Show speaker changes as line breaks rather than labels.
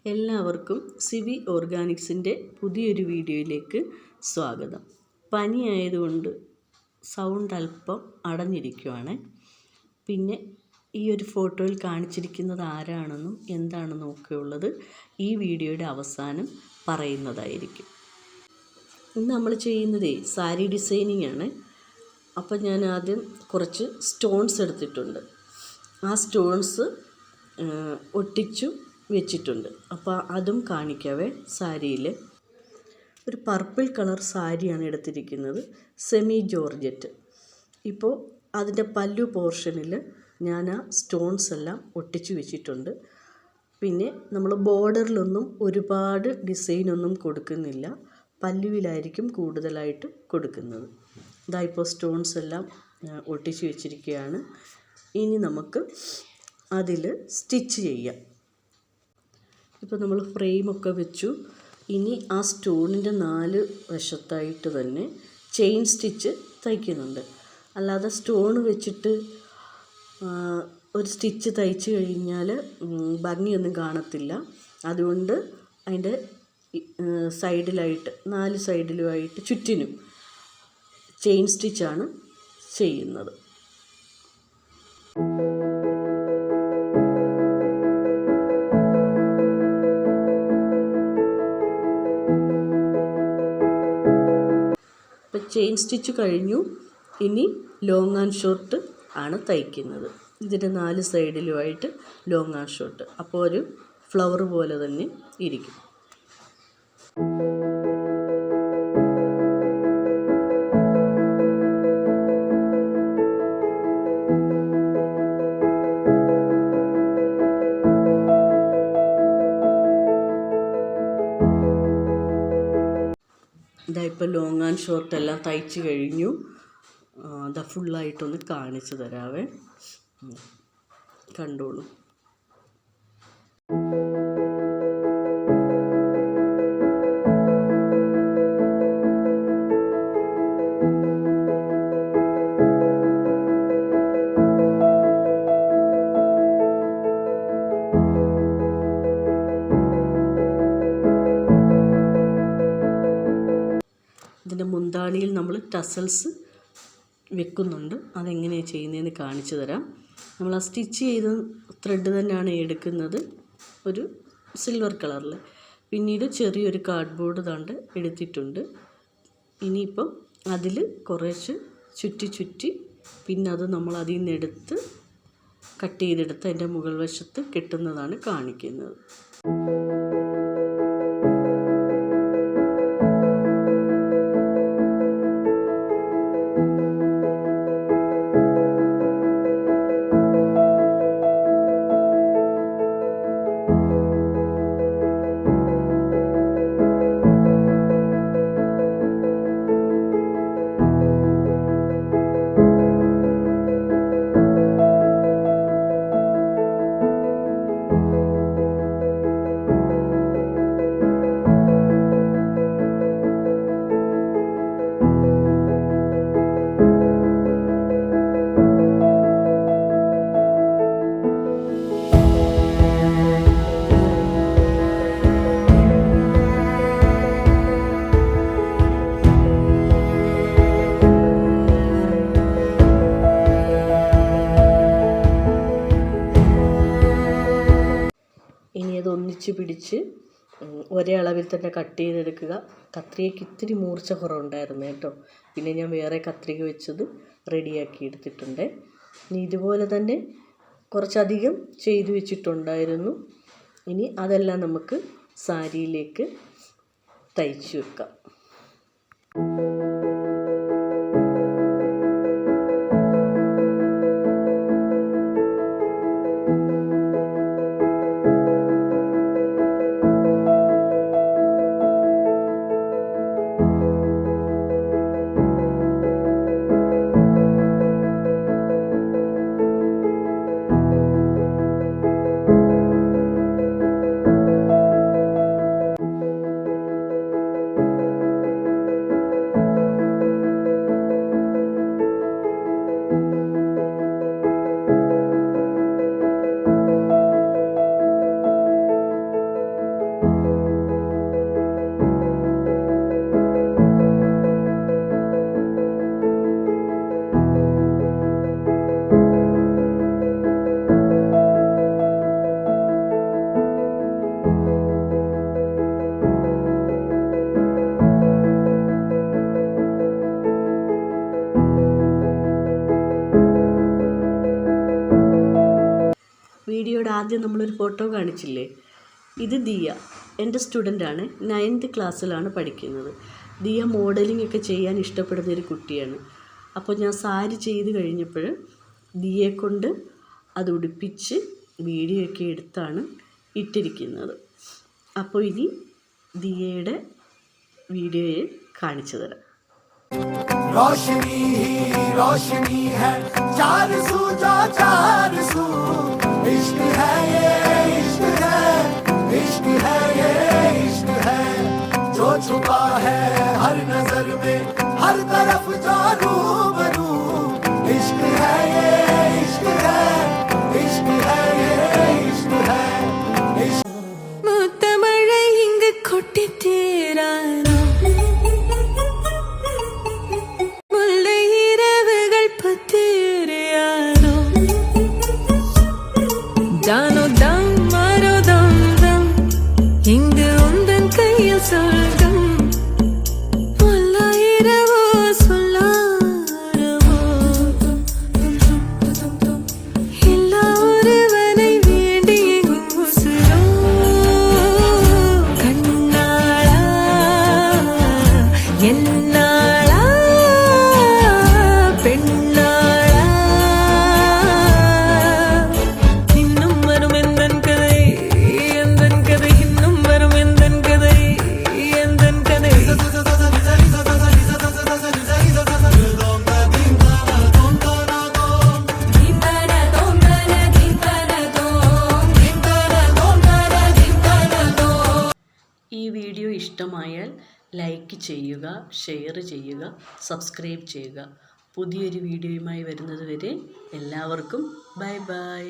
എല്ലാവർക്കും സിവി ഓർഗാനിക്സിൻ്റെ പുതിയൊരു വീഡിയോയിലേക്ക് സ്വാഗതം. പനി ആയതുകൊണ്ട് സൗണ്ട് അല്പം അടഞ്ഞിരിക്കുവാണ്. പിന്നെ ഈ ഒരു ഫോട്ടോയിൽ കാണിച്ചിരിക്കുന്നത് ആരാണെന്നും എന്താണെന്നും ഒക്കെ ഉള്ളത് ഈ വീഡിയോയുടെ അവസാനം പറയുന്നതായിരിക്കും. ഇന്ന് നമ്മൾ ചെയ്യുന്നത് സാരി ഡിസൈനിങ് ആണ്. അപ്പോൾ ഞാൻ ആദ്യം കുറച്ച് സ്റ്റോൺസ് എടുത്തിട്ടുണ്ട്. ആ സ്റ്റോൺസ് ഒട്ടിച്ചു വെച്ചിട്ടുണ്ട്. അപ്പോൾ അതും കാണിക്കാവേ. സാരിയിൽ ഒരു പർപ്പിൾ കളർ സാരിയാണ് എടുത്തിരിക്കുന്നത്, സെമി ജോർജറ്റ്. ഇപ്പോൾ അതിൻ്റെ പല്ലു പോർഷനിൽ ഞാൻ ആ സ്റ്റോൺസ് എല്ലാം ഒട്ടിച്ചു വെച്ചിട്ടുണ്ട്. പിന്നെ നമ്മൾ ബോർഡറിലൊന്നും ഒരുപാട് ഡിസൈനൊന്നും കൊടുക്കുന്നില്ല, പല്ലുവിലായിരിക്കും കൂടുതലായിട്ട് കൊടുക്കുന്നത്. ഇതാ ഇപ്പോൾ സ്റ്റോൺസ് എല്ലാം ഒട്ടിച്ചു വെച്ചിരിക്കുകയാണ്. ഇനി നമുക്ക് അതിൽ സ്റ്റിച്ച് ചെയ്യാം. ഇപ്പോൾ നമ്മൾ ഫ്രെയിമൊക്കെ വെച്ചു. ഇനി ആ സ്റ്റോണിൻ്റെ 4 വശത്തായിട്ട് തന്നെ ചെയിൻ സ്റ്റിച്ച് തയ്ക്കുന്നുണ്ട്. അല്ലാതെ സ്റ്റോൺ വെച്ചിട്ട് ഒരു സ്റ്റിച്ച് തയ്ച്ച് കഴിഞ്ഞാൽ ഭംഗിയൊന്നും കാണത്തില്ല. അതുകൊണ്ട് അതിൻ്റെ സൈഡിലായിട്ട് 4 സൈഡിലുമായിട്ട് ചുറ്റിനും ചെയിൻ സ്റ്റിച്ചാണ് ചെയ്യുന്നത്. ചെയിൻ സ്റ്റിച്ച് കഴിഞ്ഞു. ഇനി ലോങ് ആൻഡ് ഷോർട്ട് ആണ് തയ്ക്കുന്നത്. ഇതിൻ്റെ 4 സൈഡിലുമായിട്ട് ലോങ് ആൻഡ് ഷോർട്ട്. അപ്പോൾ ഒരു ഫ്ലവർ പോലെ തന്നെ ഇരിക്കും. ഇതാ ഇപ്പോൾ ലോങ് ആൻഡ് ഷോർട്ട് എല്ലാം തയ്ച്ച് കഴിഞ്ഞു. ഇതാ ഫുള്ളായിട്ടൊന്ന് കാണിച്ചു തരാവേ, കണ്ടോളൂ. ഇതിൻ്റെ മുന്താണിയിൽ നമ്മൾ ടസൽസ് വെക്കുന്നുണ്ട്. അതെങ്ങനെയാണ് ചെയ്യുന്നതെന്ന് കാണിച്ചു തരാം. നമ്മൾ ആ സ്റ്റിച്ച് ചെയ്ത ത്രെഡ് തന്നെയാണ് എടുക്കുന്നത്, ഒരു സിൽവർ കളറിൽ. പിന്നീട് ചെറിയൊരു കാർഡ്ബോർഡ് താണ്ട് എടുത്തിട്ടുണ്ട്. ഇനിയിപ്പം അതിൽ കുറേശ്ശെ ചുറ്റി പിന്നെ അത് നമ്മൾ അതിൽ നിന്ന് എടുത്ത് കട്ട് ചെയ്തെടുത്ത് അതിൻ്റെ മുകൾ വശത്ത് കെട്ടുന്നതാണ് കാണിക്കുന്നത്. ഇനി അത് ഒന്നിച്ച് പിടിച്ച് ഒരേ അളവിൽ തന്നെ കട്ട് ചെയ്തെടുക്കുക. കത്രികയ്ക്ക് ഇത്തിരി മൂർച്ച കുറവുണ്ടായിരുന്നു കേട്ടോ. പിന്നെ ഞാൻ വേറെ കത്രിക വെച്ചത് റെഡിയാക്കി എടുത്തിട്ടുണ്ട്. ഇനി ഇതുപോലെ തന്നെ കുറച്ചധികം ചെയ്തു വെച്ചിട്ടുണ്ടായിരുന്നു. ഇനി അതെല്ലാം നമുക്ക് സാരിയിലേക്ക് തയ്ച്ചു വെക്കാം. വീഡിയോയുടെ ആദ്യം നമ്മളൊരു ഫോട്ടോ കാണിച്ചില്ലേ, ഇത് ദിയ, എൻ്റെ സ്റ്റുഡൻ്റാണ്. 9th ക്ലാസ്സിലാണ് പഠിക്കുന്നത്. ദിയ മോഡലിംഗ് ഒക്കെ ചെയ്യാൻ ഇഷ്ടപ്പെടുന്നൊരു കുട്ടിയാണ്. അപ്പോൾ ഞാൻ സാരി ചെയ്ത് കഴിഞ്ഞപ്പോൾ ദിയയെ കൊണ്ട് അത് ഉടുപ്പിച്ച് വീഡിയോ ഒക്കെ എടുത്താണ് ഇട്ടിരിക്കുന്നത്. അപ്പോൾ ഇനി ദിയയുടെ വീഡിയോയെ കാണിച്ചു തരാം.
रोशनी ही रोशनी है, चार सू जा चार सू, इश्क है ये इश्क है, इश्क है ये इश्क है, जो छुपा है हर नजर में, हर तरफ जा रूबरू, इश्क है ये इश्क है, इश्क है ये इश्क है, इश्क
മുത്തമഴ ഇങ്ങ് കൊട്ടിത്തീരാനോ, മുല്ലയിരവുകൾ പത്തിരിയാനോ, ജാനോ ദം മാരോ ദം ദം, ഇങ്ങ് ഉന്തൻ കയ്യിൽ സ്വർഗം, മുല്ലയിരവോ சொல்லாரவோ, எல்லா ஒருவனை வேண்டி எங்கும் உசுரோ, கண்ணாளா என்னாளா பெண்ணாளா, இன்னும் வரும் எந்தன் கதை எந்தன் கதை, இன்னும் வரும் எந்தன் கதை எந்தன் கதை.
ഈ വീഡിയോ ഇഷ്ടമായാൽ ലൈക്ക് ചെയ്യുക, ഷെയർ ചെയ്യുക, സബ്സ്ക്രൈബ് ചെയ്യുക. പുതിയൊരു വീഡിയോയുമായി വരുന്നത് വരെ എല്ലാവർക്കും ബൈ ബൈ.